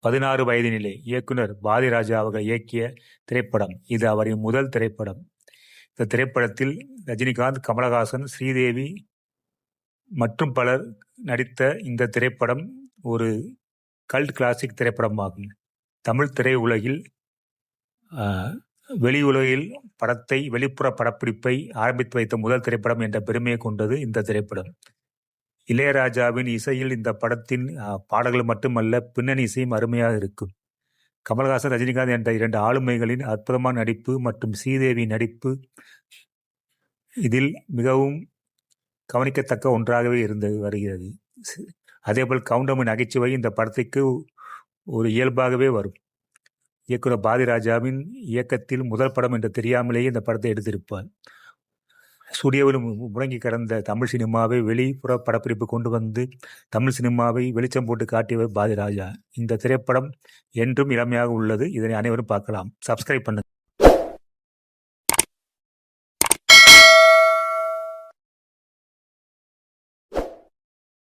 16 வயதினிலே இயக்குனர் பாரதிராஜா அவர்கள் இயக்கிய திரைப்படம். இது அவரின் முதல் திரைப்படம். இந்த திரைப்படத்தில் ரஜினிகாந்த், கமலஹாசன், ஸ்ரீதேவி மற்றும் பலர் நடித்த இந்த திரைப்படம் ஒரு கல்ட் கிளாசிக் திரைப்படமாகும். தமிழ் திரையுலகில் வெளியுலகில் படத்தை வெளிப்புற படப்பிடிப்பை ஆரம்பித்து வைத்த முதல் திரைப்படம் என்ற பெருமையை கொண்டது இந்த திரைப்படம். இளையராஜாவின் இசையில் இந்த படத்தின் பாடல்கள் மட்டுமல்ல, பின்னணி இசையும் அருமையாக இருக்கும். கமல்ஹாசன், ரஜினிகாந்த் என்ற 2 ஆளுமைகளின் அற்புதமான நடிப்பு மற்றும் ஸ்ரீதேவி நடிப்பு இதில் மிகவும் கவனிக்கத்தக்க ஒன்றாகவே இருந்து வருகிறது. அதேபோல் கவுண்டமணி நகைச்சுவை இந்த படத்திற்கு ஒரு இயல்பாகவே வரும். இயக்குனர் பாரதிராஜாவின் இயக்கத்தில் முதல் படம் என்று தெரியாமலேயே இந்த படத்தை எடுத்திருப்பார். ஸ்டுடியோவில் முடங்கி கிடந்த தமிழ் சினிமாவை வெளிப்புற படப்பிடிப்பு கொண்டு வந்து தமிழ் சினிமாவை வெளிச்சம் போட்டு காட்டியவர் பாரதிராஜா. இந்த திரைப்படம் என்றும் இளமையாக உள்ளது. இதனை அனைவரும் பார்க்கலாம். சப்ஸ்கிரைப் பண்ணுங்க.